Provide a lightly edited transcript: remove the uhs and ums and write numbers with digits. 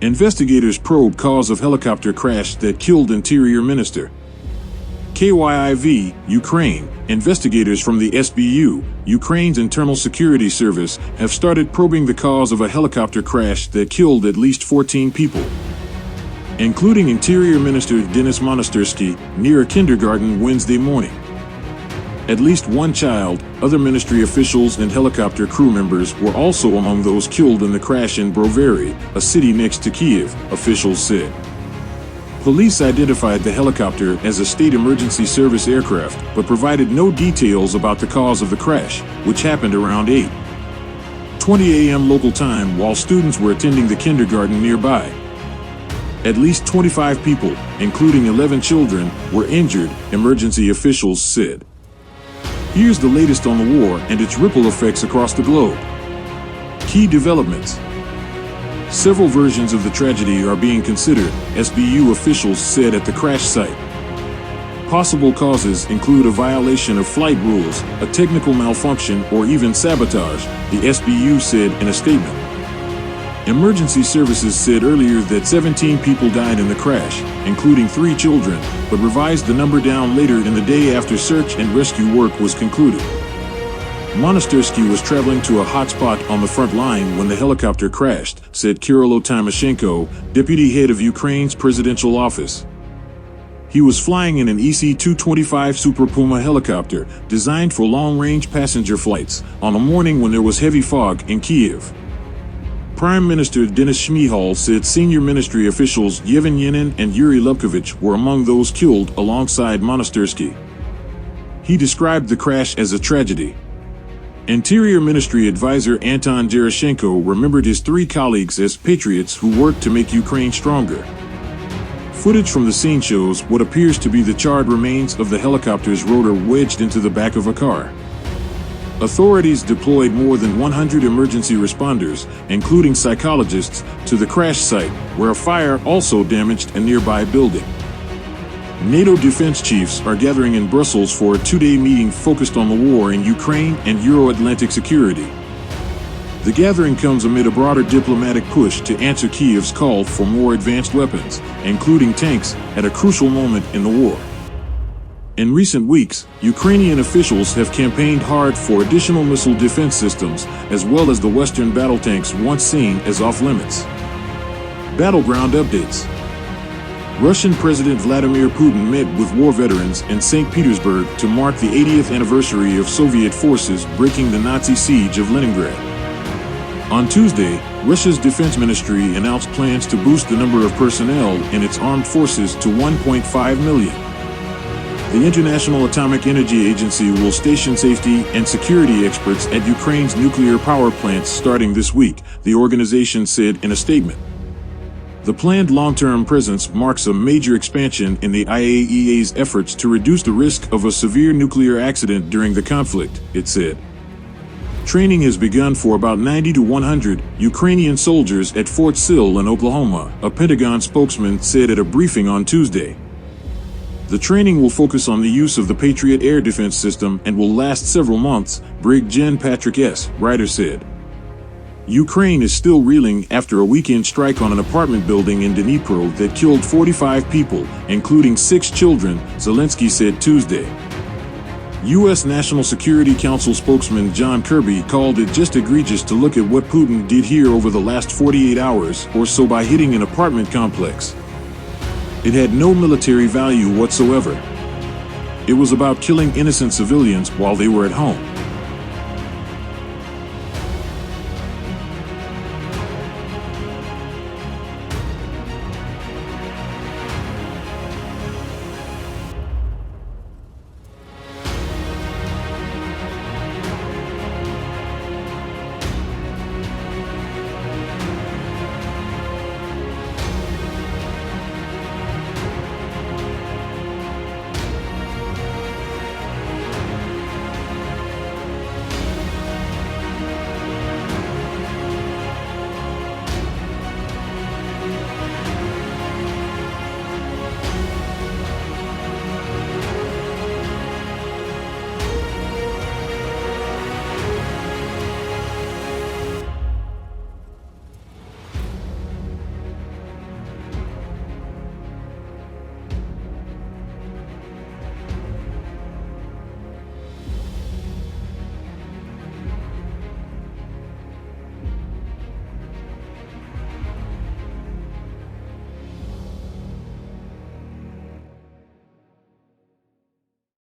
Investigators probe cause of helicopter crash that killed Interior Minister. KYIV, Ukraine. Investigators from the SBU, Ukraine's Internal Security Service, have started probing the cause of a helicopter crash that killed at least 14 people, including Interior Minister Denis Monastyrsky, near a kindergarten Wednesday morning. At least one child, other ministry officials and helicopter crew members were also among those killed in the crash in Brovary, a city next to Kiev, officials said. Police identified the helicopter as a state emergency service aircraft, but provided no details about the cause of the crash, which happened around 8:20 a.m. local time while students were attending the kindergarten nearby. At least 25 people, including 11 children, were injured, emergency officials said. Here's the latest on the war and its ripple effects across the globe. Key developments. Several versions of the tragedy are being considered, SBU officials said at the crash site. Possible causes include a violation of flight rules, a technical malfunction, or even sabotage, the SBU said in a statement. Emergency services said earlier that 17 people died in the crash, including 3 children, but revised the number down later in the day after search and rescue work was concluded. Monastyrsky was traveling to a hotspot on the front line when the helicopter crashed, said Kyrylo Tymoshenko, deputy head of Ukraine's presidential office. He was flying in an EC-225 Super Puma helicopter, designed for long-range passenger flights, on a morning when there was heavy fog in Kiev. Prime Minister Denis Shmyhal said senior ministry officials Yevhen Yenin and Yuri Lubkovich were among those killed alongside Monastyrsky. He described the crash as a tragedy. Interior Ministry advisor Anton Gerashenko remembered his 3 colleagues as patriots who worked to make Ukraine stronger. Footage from the scene shows what appears to be the charred remains of the helicopter's rotor wedged into the back of a car. Authorities deployed more than 100 emergency responders, including psychologists, to the crash site, where a fire also damaged a nearby building. NATO defense chiefs are gathering in Brussels for a 2-day meeting focused on the war in Ukraine and Euro-Atlantic security. The gathering comes amid a broader diplomatic push to answer Kiev's call for more advanced weapons, including tanks, at a crucial moment in the war. In recent weeks, Ukrainian officials have campaigned hard for additional missile defense systems, as well as the Western battle tanks once seen as off-limits. Battleground updates. Russian President Vladimir Putin met with war veterans in St. Petersburg to mark the 80th anniversary of Soviet forces breaking the Nazi siege of Leningrad. On Tuesday, Russia's defense ministry announced plans to boost the number of personnel in its armed forces to 1.5 million. The International Atomic Energy Agency will station safety and security experts at Ukraine's nuclear power plants starting this week, the organization said in a statement. The planned long-term presence marks a major expansion in the IAEA's efforts to reduce the risk of a severe nuclear accident during the conflict, it said. Training has begun for about 90 to 100 Ukrainian soldiers at Fort Sill in Oklahoma, a Pentagon spokesman said at a briefing on Tuesday. The training will focus on the use of the Patriot air defense system and will last several months, Brig Gen Patrick S. Ryder said. Ukraine is still reeling after a weekend strike on an apartment building in Dnipro that killed 45 people, including 6 children, Zelensky said Tuesday. U.S. National Security Council spokesman John Kirby called it just egregious to look at what Putin did here over the last 48 hours or so by hitting an apartment complex. It had no military value whatsoever. It was about killing innocent civilians while they were at home.